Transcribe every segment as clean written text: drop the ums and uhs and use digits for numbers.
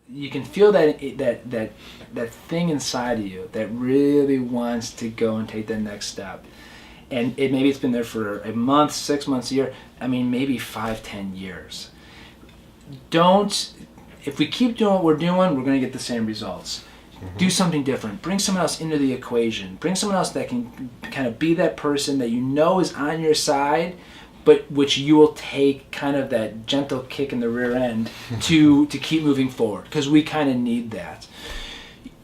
You can feel that thing inside of you that really wants to go and take that next step. And maybe it's been there for a month, 6 months, a year. I mean, maybe 5, 10 years. If we keep doing what we're doing, we're going to get the same results. Mm-hmm. Do something different. Bring someone else into the equation. Bring someone else that can kind of be that person that you know is on your side, but which you will take kind of that gentle kick in the rear end to keep moving forward, because we kind of need that.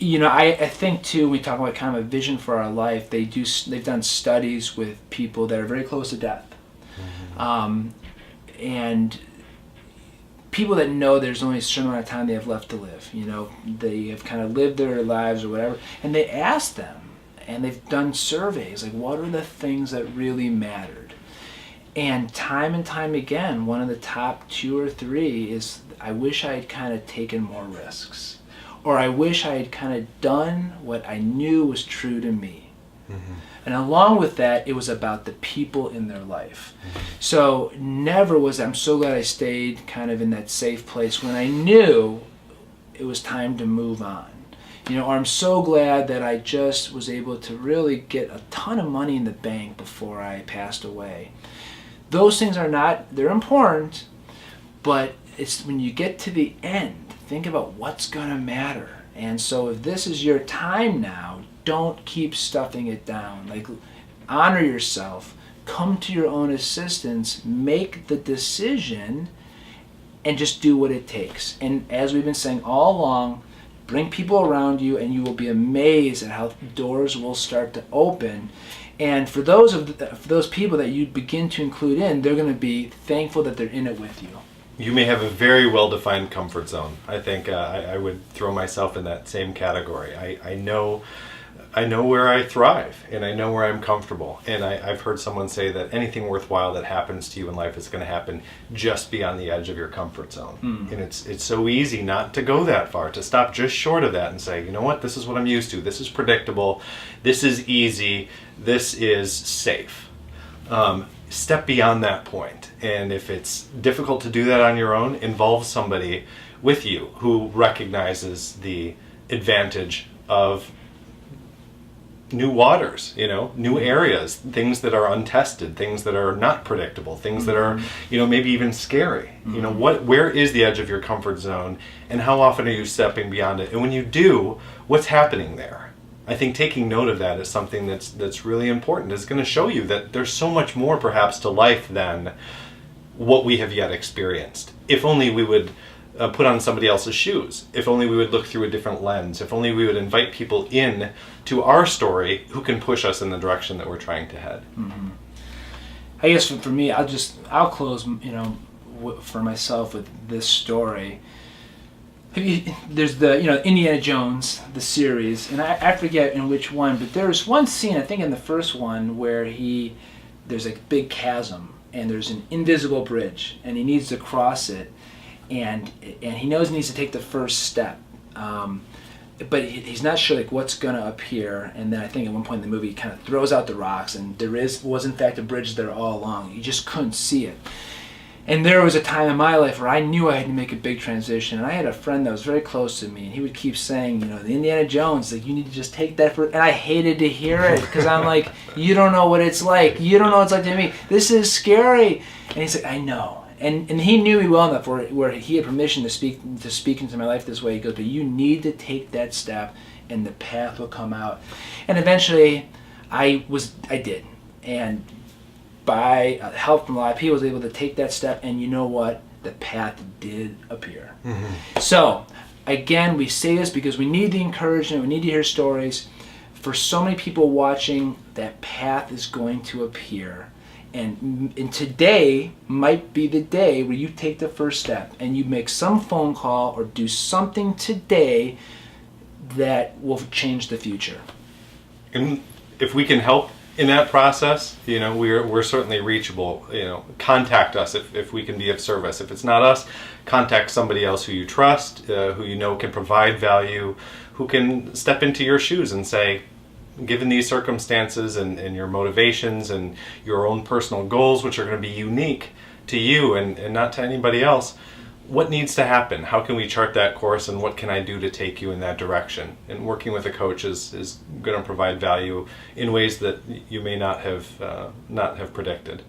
I think too, when we talk about kind of a vision for our life, they've done studies with people that are very close to death. Mm-hmm. And people that know there's only a certain amount of time they have left to live. They have kind of lived their lives or whatever, and they ask them, and they've done surveys, like, what are the things that really mattered? And time again, one of the top 2 or 3 is, I wish I had kind of taken more risks. Or I wish I had kind of done what I knew was true to me. Mm-hmm. And along with that, it was about the people in their life. Mm-hmm. So I'm so glad I stayed kind of in that safe place when I knew it was time to move on. Or I'm so glad that I just was able to really get a ton of money in the bank before I passed away. Those things they're important, but it's when you get to the end, think about what's going to matter. And so if this is your time now, don't keep stuffing it down. Like, honor yourself, come to your own assistance, make the decision, and just do what it takes. And as we've been saying all along, bring people around you, and you will be amazed at how doors will start to open. And for those people that you begin to include in, they're going to be thankful that they're in it with you. You may have a very well-defined comfort zone. I think I would throw myself in that same category. I know where I thrive, and I know where I'm comfortable. And I've heard someone say that anything worthwhile that happens to you in life is going to happen just beyond the edge of your comfort zone. Mm. And it's so easy not to go that far, to stop just short of that and say, you know what, this is what I'm used to. This is predictable. This is easy. This is safe. Step beyond that point. And if it's difficult to do that on your own, involve somebody with you who recognizes the advantage of new waters, new areas, things that are untested, things that are not predictable, things that are, maybe even scary. Mm-hmm. Where is the edge of your comfort zone, and how often are you stepping beyond it? And when you do, what's happening there? I think taking note of that is something that's really important. It's going to show you that there's so much more perhaps to life than what we have yet experienced. If only we would put on somebody else's shoes. If only we would look through a different lens. If only we would invite people in to our story who can push us in the direction that we're trying to head. Mm-hmm. I guess for me, I'll close, for myself with this story. There's the Indiana Jones, the series, and I forget in which one, but there's one scene, I think in the first one, where there's a big chasm and there's an invisible bridge and he needs to cross it, and he knows he needs to take the first step, but he's not sure what's going to appear. And then I think at one point in the movie he kind of throws out the rocks, and there was in fact a bridge there all along. You just couldn't see it. And there was a time in my life where I knew I had to make a big transition, and I had a friend that was very close to me, and he would keep saying, the Indiana Jones, you need to just take that and I hated to hear it, because I'm like, you don't know what it's like. You don't know what it's like to me. This is scary. And he's like, I know. And he knew me well enough where he had permission to speak into my life this way. He goes, but you need to take that step, and the path will come out. And eventually, I did. And by help from a lot of people, I was able to take that step, and you know what? The path did appear. Mm-hmm. So, again, we say this because we need the encouragement, we need to hear stories. For so many people watching, that path is going to appear. And today might be the day where you take the first step and you make some phone call or do something today that will change the future. And if we can help in that process, we're certainly reachable. Contact us if we can be of service. If it's not us, contact somebody else who you trust, who can provide value, who can step into your shoes and say, given these circumstances and your motivations and your own personal goals, which are going to be unique to you and not to anybody else, what needs to happen? How can we chart that course, and what can I do to take you in that direction? And working with a coach is going to provide value in ways that you may not have predicted.